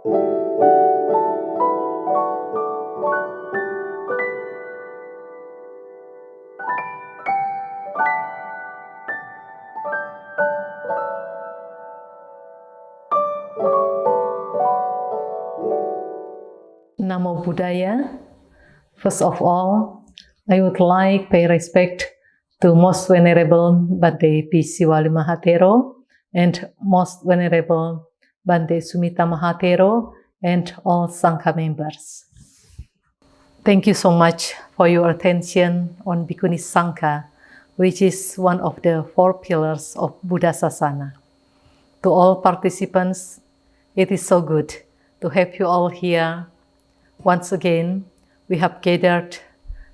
Namo Buddhaya. First of all, I would like to pay respect to Most Venerable Bante P. Siwali Mahatero and Most Venerable Bante Sumita Mahatero and all Sangha members. Thank you so much for your attention on Bhikkhuni Sangha, which is one of the 4 pillars of Buddha Sasana. To all participants, it is so good to have you all here. Once again, we have gathered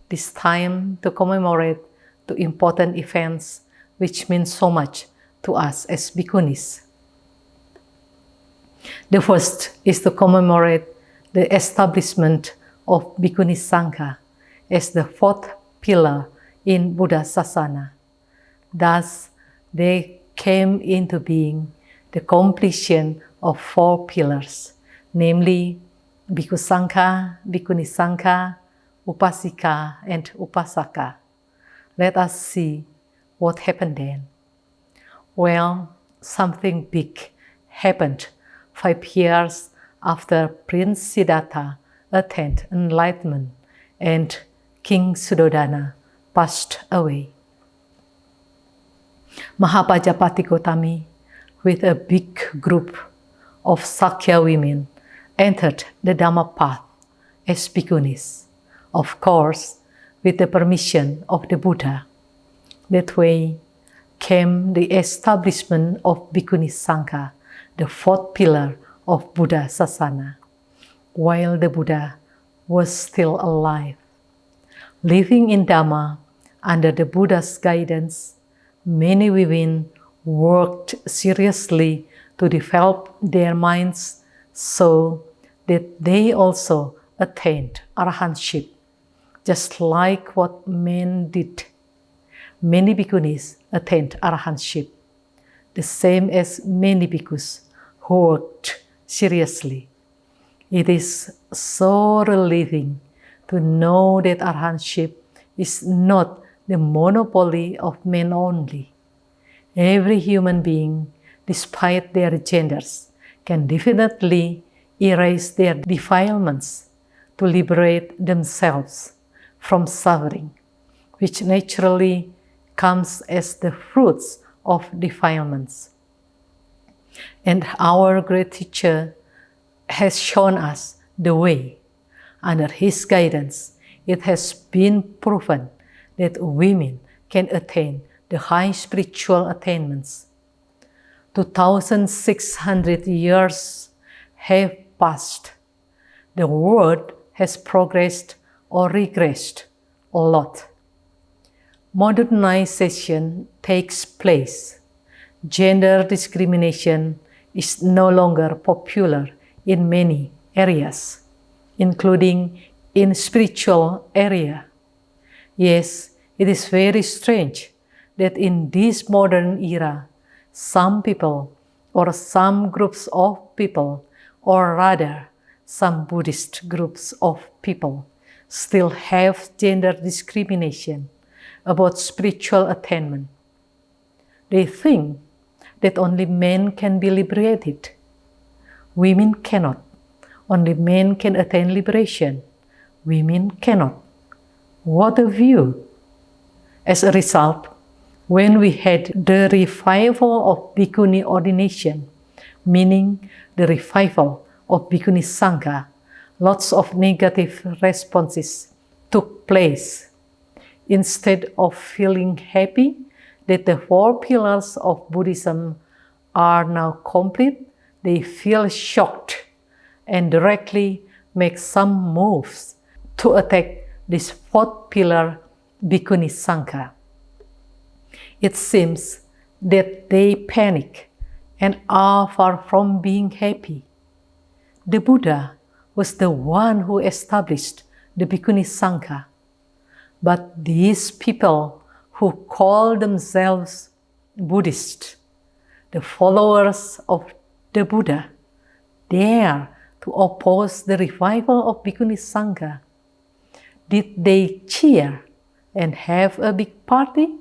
this time to commemorate the important events which mean so much to us as Bhikkhunis. The first is to commemorate the establishment of Bhikkhuni Sangha as the 4th pillar in Buddha Sasana. Thus, they came into being the completion of 4 pillars, namely Bhikkhu Sangha, Bhikkhuni Sangha, Upasika, and Upasaka. Let us see what happened then. Well, something big happened 5 years after Prince Siddhartha attained enlightenment and King Suddhodana passed away. Mahapajapati Gotami, with a big group of Sakya women, entered the Dhamma path as bhikkhunis, of course, with the permission of the Buddha. That way came the establishment of Bhikkhuni Sangha, the 4th pillar of Buddha Sasana, while the Buddha was still alive. Living in Dhamma under the Buddha's guidance, many women worked seriously to develop their minds so that they also attained arahantship, just like what men did. Many bhikkhunis attained arahantship, the same as many bhikkhus who worked seriously. It is so relieving to know that arahantship is not the monopoly of men only. Every human being, despite their genders, can definitely erase their defilements to liberate themselves from suffering, which naturally comes as the fruits of defilements. And our great teacher has shown us the way. Under his guidance, it has been proven that women can attain the high spiritual attainments. 2,600 years have passed. The world has progressed or regressed a lot. Modernization takes place. Gender discrimination is no longer popular in many areas, including in spiritual area. Yes, it is very strange that in this modern era, some people or some groups of people, or rather some Buddhist groups of people, still have gender discrimination about spiritual attainment. They think that only men can be liberated. Women cannot. Only men can attain liberation. Women cannot. What a view! As a result, when we had the revival of Bhikkhuni ordination, meaning the revival of Bhikkhuni Sangha, lots of negative responses took place. Instead of feeling happy that the 4 pillars of Buddhism are now complete, they feel shocked and directly make some moves to attack this 4th pillar, Bhikkhuni Sangha. It seems that they panic and are far from being happy. The Buddha was the one who established the Bhikkhuni Sangha, but these people who call themselves Buddhists, the followers of the Buddha, dare to oppose the revival of Bhikkhuni Sangha? Did they cheer and have a big party,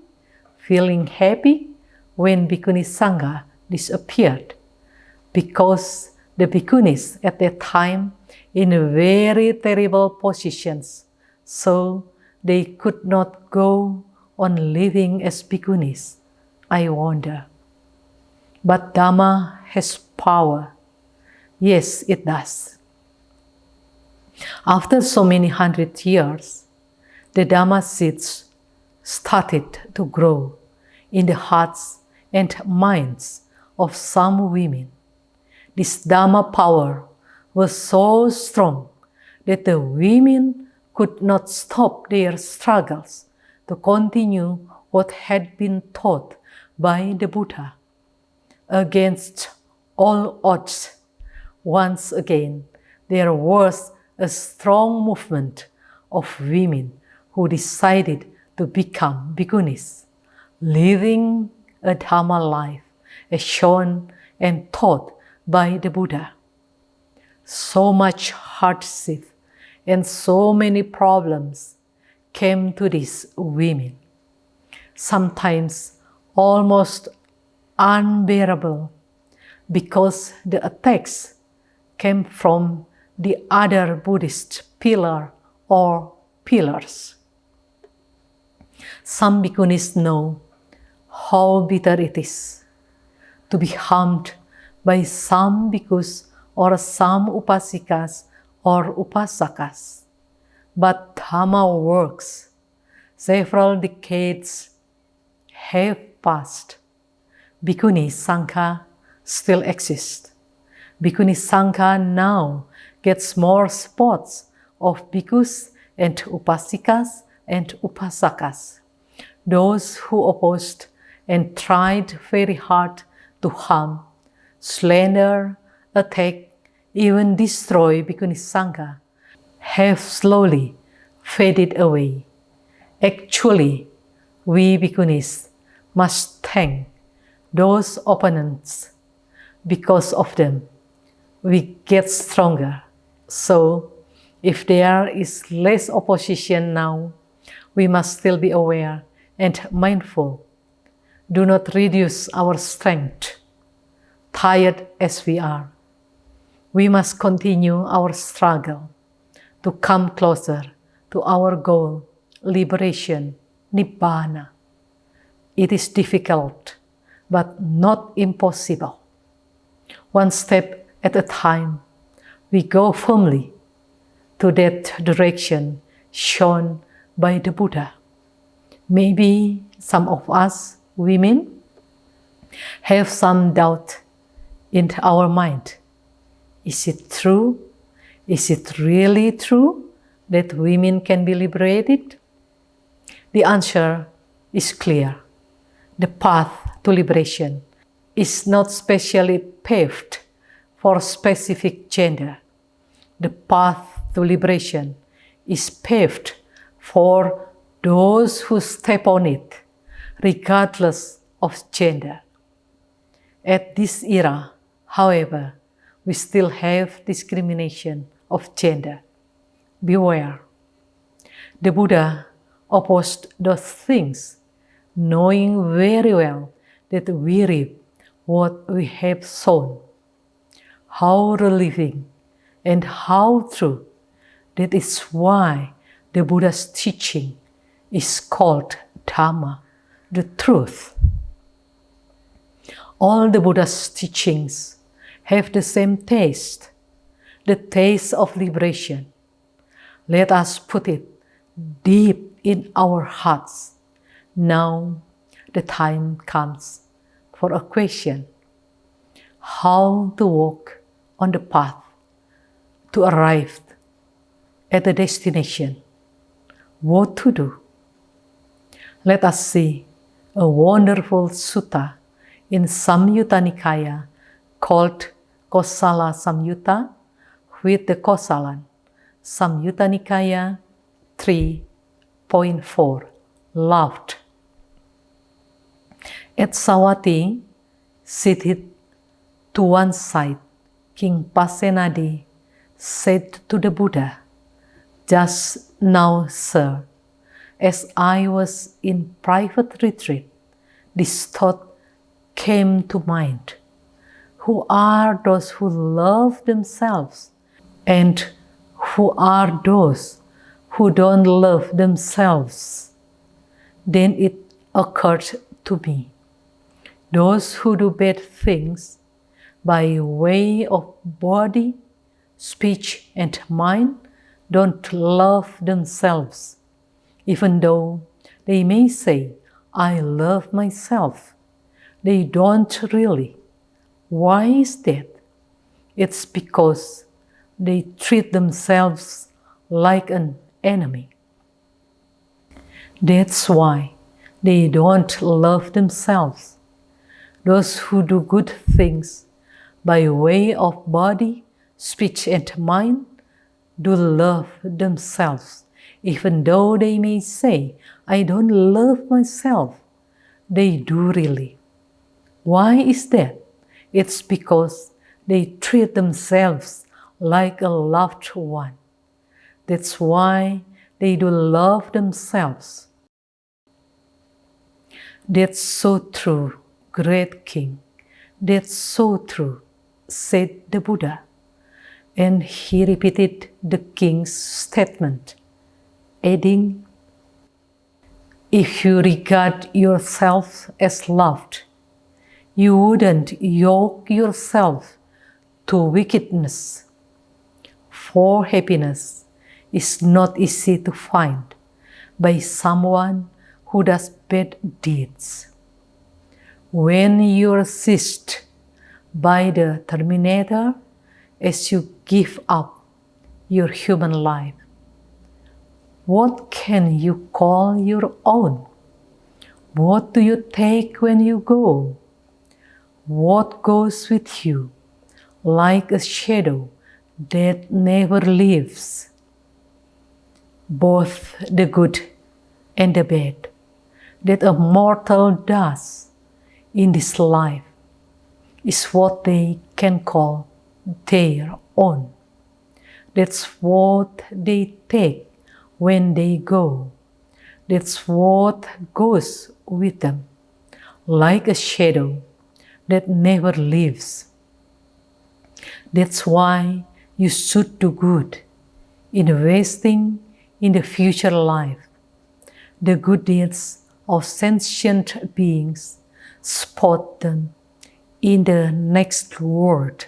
feeling happy when Bhikkhuni Sangha disappeared? Because the Bhikkhunis at that time in very terrible positions, so they could not go on living as Bhikkhunis, I wonder. But Dhamma has power. Yes, it does. After so many hundred years, the Dhamma seeds started to grow in the hearts and minds of some women. This Dhamma power was so strong that the women could not stop their struggles to continue what had been taught by the Buddha. Against all odds, once again, there was a strong movement of women who decided to become Bhikkhunis, living a Dhamma life as shown and taught by the Buddha. So much hardship and so many problems came to these women, sometimes almost unbearable, because the attacks came from the other Buddhist pillar or pillars. Some Bhikkhunis know how bitter it is to be harmed by some bhikkhus or some upasikas or upasakas. But Dhamma works. Several decades have passed. Bhikkhuni Sangha still exists. Bhikkhuni Sangha now gets more spots of bhikkhus and upasikas and upasakas. Those who opposed and tried very hard to harm, slander, attack, even destroy Bhikkhuni Sangha have slowly faded away. Actually, we Bhikkhunis must thank those opponents. Because of them, we get stronger. So, if there is less opposition now, we must still be aware and mindful. Do not reduce our strength, tired as we are. We must continue our struggle to come closer to our goal, liberation, Nibbana. It is difficult, but not impossible. One step at a time, we go firmly to that direction shown by the Buddha. Maybe some of us women have some doubt in our mind. Is it true? Is it really true that women can be liberated? The answer is clear. The path to liberation is not specially paved for specific gender. The path to liberation is paved for those who step on it, regardless of gender. At this era, however, we still have discrimination of gender. Beware. The Buddha opposed those things, knowing very well that we reap what we have sown. How relieving and how true. That is why the Buddha's teaching is called Dhamma, the truth. All the Buddha's teachings have the same taste, the taste of liberation. Let us put it deep in our hearts. Now the time comes for a question: how to walk on the path to arrive at the destination. What to do? Let us see a wonderful sutta in Samyutta Nikaya called Kosala Samyutta with the Kosalan. Samyutta Nikaya 3.4. Loved. At Sawati, seated to one side, King Pasenadi said to the Buddha, "Just now, sir, as I was in private retreat, this thought came to mind. Who are those who love themselves? And who are those who don't love themselves?" Then it occurred to me, those who do bad things by way of body, speech, and mind don't love themselves, even though they may say, "I love myself." They don't really. Why is that? It's because they treat themselves like an enemy. That's why they don't love themselves. Those who do good things by way of body, speech, and mind do love themselves, even though they may say, "I don't love myself." They do really. Why is that? It's because they treat themselves like a loved one. That's why they do love themselves. "That's so true, great king. That's so true," said the Buddha. And he repeated the king's statement, adding, "If you regard yourself as loved, you wouldn't yoke yourself to wickedness. For happiness is not easy to find by someone who does bad deeds. When you are seized by the Terminator as you give up your human life, what can you call your own? What do you take when you go? What goes with you like a shadow that never leaves? Both the good and the bad that a mortal does in this life is what they can call their own. That's what they take when they go. That's what goes with them, like a shadow that never leaves. That's why you should do good, investing in the future life. The good deeds of sentient beings, spot them in the next world.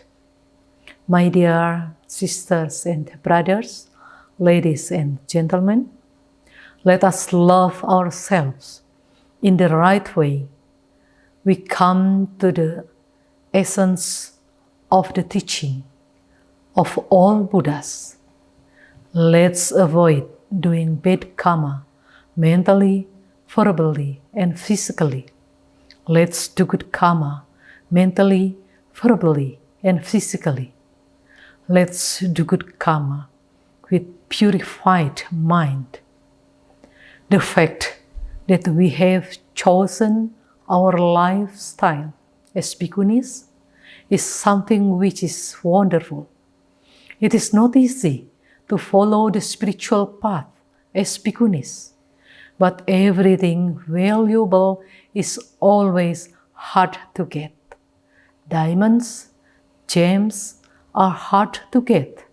My dear sisters and brothers, ladies and gentlemen, let us love ourselves in the right way. We come to the essence of the teaching of all Buddhas. Let's avoid doing bad karma mentally, verbally, and physically. Let's do good karma mentally, verbally, and physically. Let's do good karma with purified mind. The fact that we have chosen our lifestyle as bhikkhunis is something which is wonderful. It is not easy to follow the spiritual path as bhikkhunis, but everything valuable is always hard to get. Diamonds, gems are hard to get.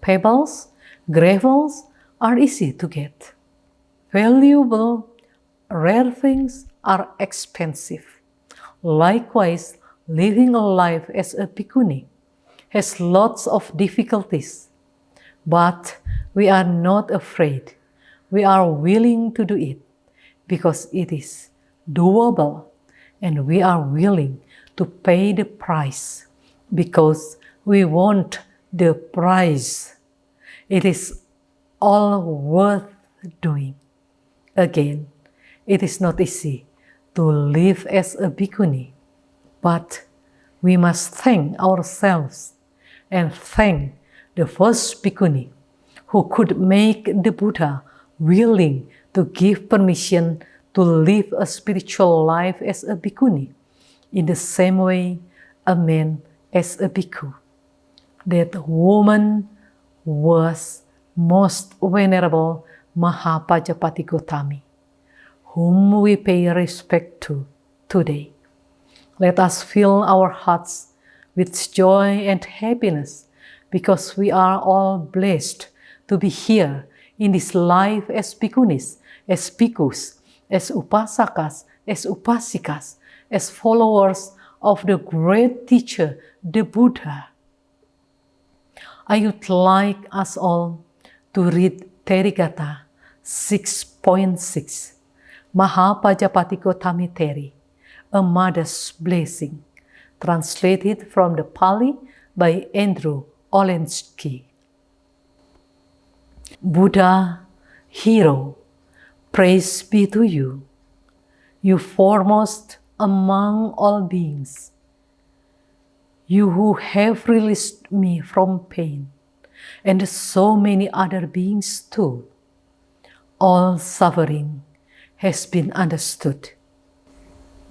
Pebbles, gravels are easy to get. Valuable, rare things are expensive. Likewise, living a life as a bhikkhuni has lots of difficulties, but we are not afraid. We are willing to do it because it is doable, and we are willing to pay the price because we want the prize. It is all worth doing. Again, it is not easy to live as a bhikkhuni, but we must thank ourselves and thank the first bhikkhuni who could make the Buddha willing to give permission to live a spiritual life as a bhikkhuni in the same way a man as a bhikkhu. that woman was Most Venerable Mahapajapati Gautami, whom we pay respect to today. Let us fill our hearts with joy and happiness, because we are all blessed to be here in this life as bhikkhunis, as bhikkhus, as upasakas, as upasikas, as followers of the great teacher, the Buddha. I would like us all to read Therigatha 6.6, Mahapajapati Gautami Theri, a Mother's Blessing, translated from the Pali by Andrew Olensky. Buddha, hero, praise be to you, you foremost among all beings, you who have released me from pain, and so many other beings too. All suffering has been understood.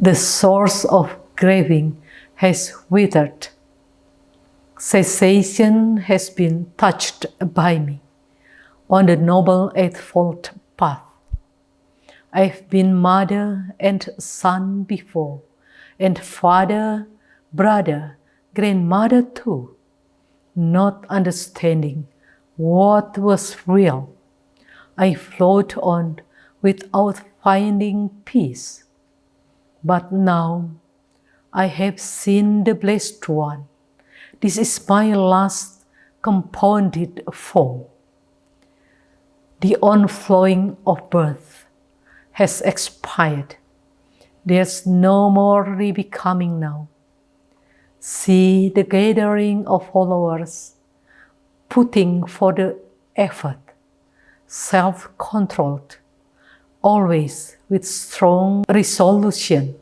The source of craving has withered. Cessation has been touched by me on the Noble Eightfold Path. I've been mother and son before, and father, brother, grandmother too, not understanding what was real. I flowed on without finding peace. But now I have seen the Blessed One. This is my last compounded form. The onflowing of birth has expired. There's no more rebecoming now. See the gathering of followers, putting forth the effort, self-controlled, always with strong resolution.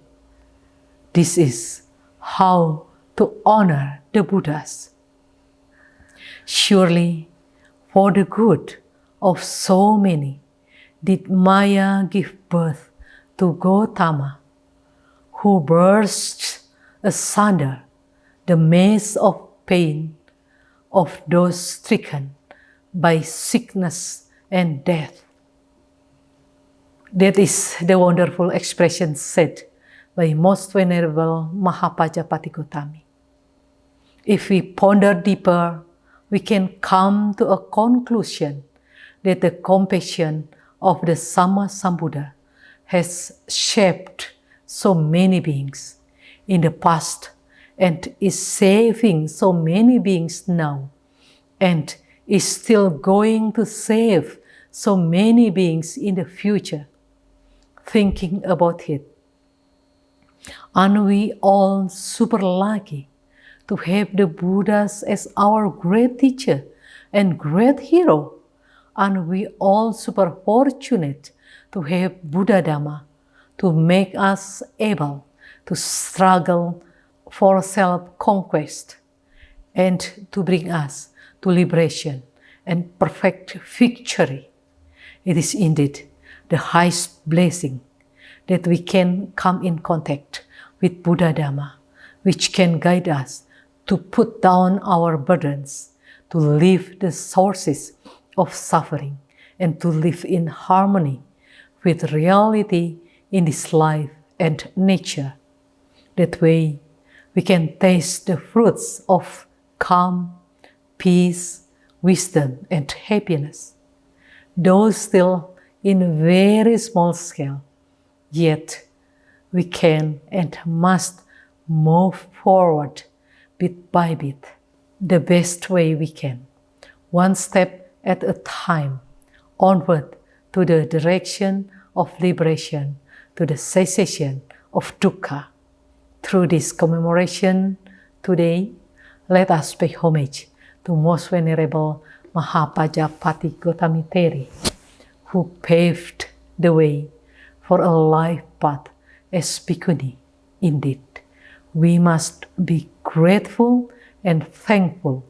This is how to honor the Buddhas. Surely, for the good of so many, did Maya give birth to Gautama, who burst asunder the maze of pain of those stricken by sickness and death. That is the wonderful expression said by Most Venerable Mahapajapati Gautami. If we ponder deeper, we can come to a conclusion that the compassion of the Sammasambuddha has shaped so many beings in the past and is saving so many beings now, and is still going to save so many beings in the future. Thinking about it, aren't we all super lucky to have the Buddhas as our great teacher and great hero? Aren't we all super fortunate to have Buddha Dhamma to make us able to struggle for self-conquest and to bring us to liberation and perfect victory? It is indeed the highest blessing that we can come in contact with Buddha Dhamma, which can guide us to put down our burdens, to leave the sources of suffering, and to live in harmony with reality in this life and nature. That way, we can taste the fruits of calm, peace, wisdom, and happiness. Though still in a very small scale, yet we can and must move forward bit by bit, the best way we can, one step at a time, onward to the direction of liberation, to the cessation of dukkha. Through this commemoration today, let us pay homage to Most Venerable Mahapajapati Gautami Theri, who paved the way for a life path as bhikkhuni. Indeed, we must be grateful and thankful,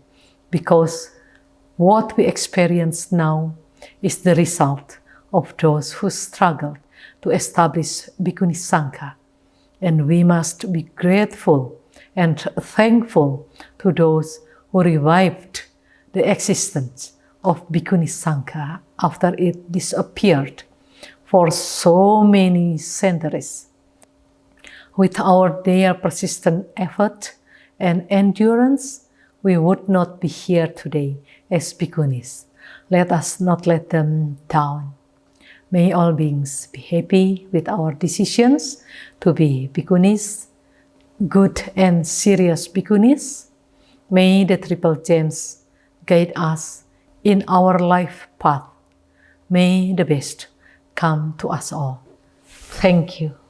because what we experience now is the result of those who struggled to establish Bhikkhuni Sangha. And we must be grateful and thankful to those who revived the existence of Bhikkhuni Sangha after it disappeared for so many centuries. Without their persistent effort and endurance, we would not be here today as Bhikkhunis. Let us not let them down. May all beings be happy with our decisions to be Bhikkhunis, good and serious Bhikkhunis. May the Triple Gems guide us in our life path. May the best come to us all. Thank you.